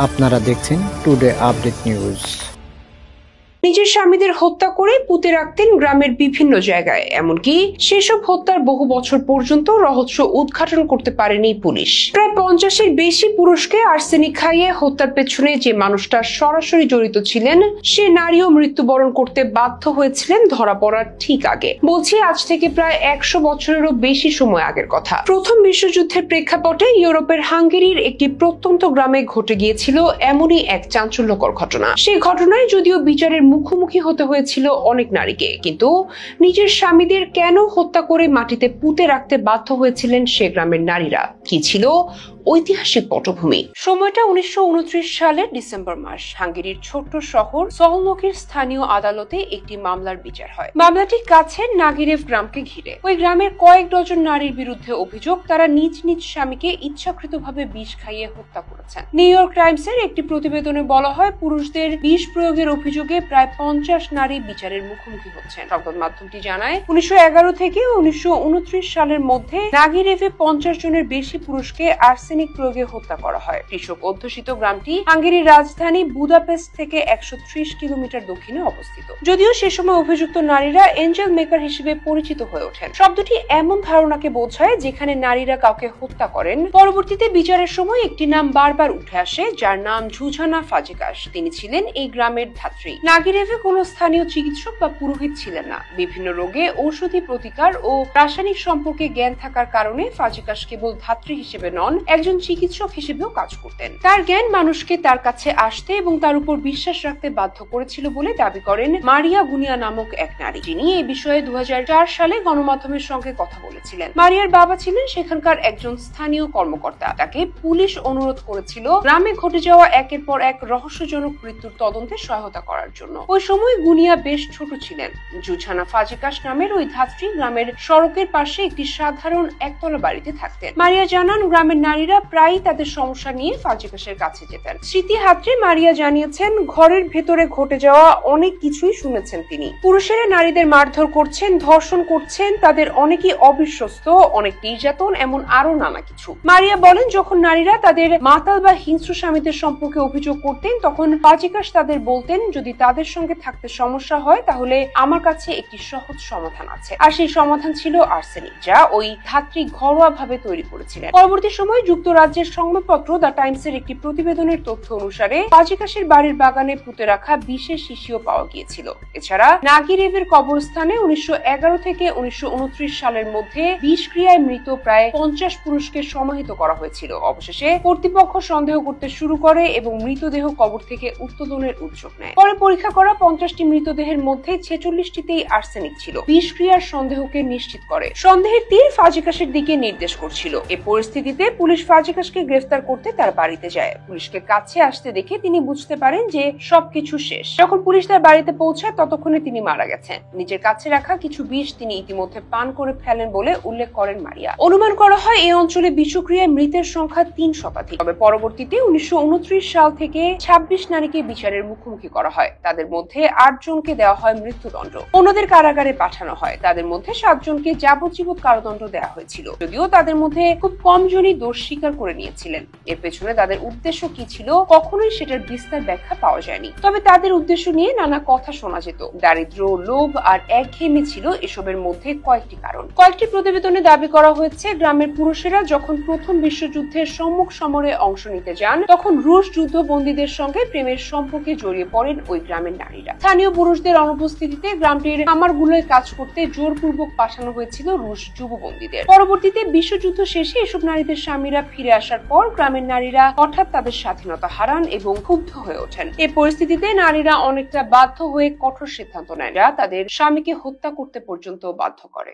আপনারা দেখছেন today update news. নিজের স্বামীদের হত্যা করে পুঁতে রাখতেন গ্রামের বিভিন্ন জায়গায়, এমনকি সেসব হত্যার বহু বছর পর্যন্ত রহস্য উদ্ঘাটন করতে পারেনি পুলিশ। প্রায় 50-এর বেশি পুরুষকে আর্সেনিক খাইয়ে হত্যার পেছনে যে মানুষটা সরাসরি জড়িত ছিলেন, সে নারীও মৃত্যুবরণ করতে বাধ্য হয়েছিলেন ধরা পড়ার ঠিক আগে। বলছি আজ থেকে প্রায় 100 বছরেরও বেশি সময় আগের কথা। প্রথম বিশ্বযুদ্ধের প্রেক্ষাপটে ইউরোপের হাঙ্গেরির একটি প্রত্যন্ত গ্রামে ঘটে গিয়েছিল এমনই এক চাঞ্চল্যকর ঘটনা। সেই ঘটনায় যদিও বিচারের মুখোমুখি হতে হয়েছিল অনেক নারীকে, কিন্তু নিজের স্বামীদের কেন হত্যা করে মাটিতে পুঁতে রাখতে বাধ্য হয়েছিলেন সে গ্রামের নারীরা? কি ছিল ঐতিহাসিক পটভূমি? সময়টা 1929 সালের ডিসেম্বর মাস। হাঙ্গেরির ছোট্ট শহর সলনকির স্থানীয় আদালতে একটি মামলার বিচার হয়। মামলাটি কাছের নাগিরেভ গ্রামকে ঘিরে। ওই গ্রামের কয়েক ডজন নারীর বিরুদ্ধে অভিযোগ তারা নিজ নিজ স্বামীকে ইচ্ছাকৃতভাবে বিষ খাইয়ে হত্যা করেছেন। নিউ ইয়র্ক টাইমসের একটি প্রতিবেদনে বলা হয়, পুরুষদের বিষ প্রয়োগের অভিযোগে প্রায় 50 নারী বিচারের মুখোমুখি হচ্ছেন। সংবাদ মাধ্যমটি জানায়, 1911 থেকে 1929 সালের মধ্যে নাগিরেভে 50 জনের বেশি পুরুষকে আর্সেনিক প্রয়োগে হত্যা করা হয়। কৃষক অধ্যুষিত গ্রামটি হাঙ্গেরির রাজধানী বুদাপেস্ট থেকে 130 কিলোমিটার দক্ষিণে অবস্থিত। যদিও সে সময় অভিযুক্ত নারীরা এঞ্জেল মেকার হিসেবে পরিচিত হয়ে ওঠেন। শব্দটি এমন ধারণাকে বোঝায় যেখানে নারীরা কাউকে হত্যা করেন। পরবর্তীতে বিচারের সময় একটি নাম বারবার উঠে আসে, যার নাম ঝুঝানা ফাজিকাস। তিনি ছিলেন এই গ্রামের ধাত্রী। নাগিরেভে কোনো স্থানীয় চিকিৎসক বা পুরোহিত ছিলেন না। বিভিন্ন রোগে ঔষধি প্রতিকার ও রাসায়নিক সম্পর্কে জ্ঞান থাকার কারণে ফাজিকাস কেবল ধাত্রী হিসেবে নন, একজন চিকিৎসক হিসেবেও কাজ করতেন। তার জ্ঞান মানুষকে তার কাছে আসতে এবং তার উপর বিশ্বাস রাখতে বাধ্য করেছিল বলে দাবি করেন মারিয়া গুনিয়া নামক এক নারী, যিনি এই বিষয়ে 2004 সালে গণমাধ্যমের সঙ্গে কথা বলেছিলেন। মারিয়ার বাবা ছিলেন সেখানকার একজন স্থানীয় কর্মকর্তা। তাকে পুলিশ অনুরোধ করেছিল গ্রামে ঘটে যাওয়া একের পর এক রহস্যজনক মৃত্যুর তদন্তে সহায়তা করার জন্য। ওই সময় গুনিয়া বেশ ছোট ছিলেন। জুঝানা ফাজিকাস নামের ওই ধাত্রী গ্রামের সড়কের পাশে একটি সাধারণ একতলা বাড়িতে থাকতেন। মারিয়া জানান, গ্রামের নারীরা প্রায়ই তাদের সমস্যা নিয়ে ফাজিকাসের কাছে যেতেন। স্মৃতিহাত্রী মারিয়া জানিয়েছেন, ঘরের ভেতরে ঘটে যাওয়া অনেক কিছুই শুনেছেন তিনি। পুরুষেরা নারীদের মারধর করছেন, ধর্ষণ করছেন, তাদের অনেকেই অবিশ্বস্ত, অনেক নির্যাতন, এমন আরো নানা কিছু। মারিয়া বলেন, যখন নারীরা তাদের মাতাল বা হিংস্র স্বামীদের সম্পর্কে অভিযোগ করতেন, তখন ফাজিকাস তাদের বলতেন, যদি তাদের সঙ্গে থাকতে সমস্যা হয় তাহলে আমার কাছে একটি সহজ সমাধান আছে। আর সেই সমাধান ছিল আর্সেনিক, যা ওই ধাত্রী ঘরোয়া ভাবে তৈরি করেছিলেন। পরবর্তী সময় যুক্তরাজ্যের সংবাদপত্র দ্য টাইমসের একটি প্রতিবেদনের তথ্য অনুসারে ফাজিকাসের বাড়ির বাগানে পুঁতে রাখা বিশেষ শিশিও পাওয়া গিয়েছিল। এছাড়া নাগিরেভের কবরস্থানে 1911 থেকে 1929 সালের মধ্যে বিষক্রিয়ায় মৃত প্রায় 50 পুরুষকে সমাহিত করা হয়েছিল। অবশেষে কর্তৃপক্ষ সন্দেহ করতে শুরু করে এবং মৃতদেহ কবর থেকে উত্তোলনের উদ্যোগ নেয়। পরে পরীক্ষা করা 50টি মৃতদেহের মধ্যে 46টিতেই আর্সেনিক ছিল। বিষক্রিয়ার সন্দেহকে নিশ্চিত করে। সন্দেহের তীর ফাজিকাসের দিকে নির্দেশ করছিল। এই পরিস্থিতিতে পুলিশ ফাজিকাসকে গ্রেফতার করতে তার বাড়িতে যায়। পুলিশকে কাছে আসতে দেখে তিনি বুঝতে পারেন যে সবকিছু শেষ। যখন পুলিশ তার বাড়িতে পৌঁছায় ততক্ষণে তিনি মারা গেছেন। নিজের কাছে রাখা কিছু বিষ তিনি ইতিমধ্যে পান করে ফেলেন বলে উল্লেখ করেন মারিয়া। অনুমান করা হয় এই অঞ্চলে বিষক্রিয়ায় মৃতের সংখ্যা 3 শতাধিক। তবে পরবর্তীতে 1929 সাল থেকে 26 নারীকে বিচারের মুখোমুখি করা হয়। তাদের মধ্যে 8 জনকে দেওয়া হয় মৃত্যুদণ্ড। অন্যদের কারাগারে পাঠানো হয়। তাদের মধ্যে 7 জনকে যাবজ্জীবন কারাদণ্ড দেওয়া হয়েছিল। যদিও তাদের মধ্যে খুব কম জনই দোষ স্বীকার করে নিয়েছিলেন। এর পেছনে তাদের উদ্দেশ্য কি ছিল কখনোই সেটার বিস্তার ব্যাখ্যা পাওয়া যায়নি। তবে তাদের উদ্দেশ্য নিয়ে নানা কথা শোনা যেত। দারিদ্র, লোভ আর একঘেয়েমি ছিল এসবের মধ্যে কয়েকটি কারণ। কয়েকটি প্রতিবেদনে দাবি করা হয়েছে, গ্রামের পুরুষেরা যখন প্রথম বিশ্বযুদ্ধের সম্মুখ সমরে অংশ নিতে যান, তখন রুশ যুদ্ধবন্দীদের সঙ্গে প্রেমের সম্পর্কে জড়িয়ে পড়েন ওই গ্রামের নারীরা। স্থানীয় পুরুষদের অনুপস্থিতিতে গ্রামটির খামারগুলোয় কাজ করতে জোরপূর্বক পাঠানো হয়েছিল রুশ যুববন্দীদের। পরবর্তীতে বিশ্বযুদ্ধ শেষে এসব নারীদের স্বামীরা ফিরে আসার পর গ্রামের নারীরা হঠাৎ তাদের স্বাধীনতা হারান এবং ক্ষুব্ধ হয়ে ওঠেন। এই পরিস্থিতিতে নারীরা অনেকটা বাধ্য হয়ে কঠোর সিদ্ধান্ত নেন, যা তাদের স্বামীকে হত্যা করতে পর্যন্ত বাধ্য করে।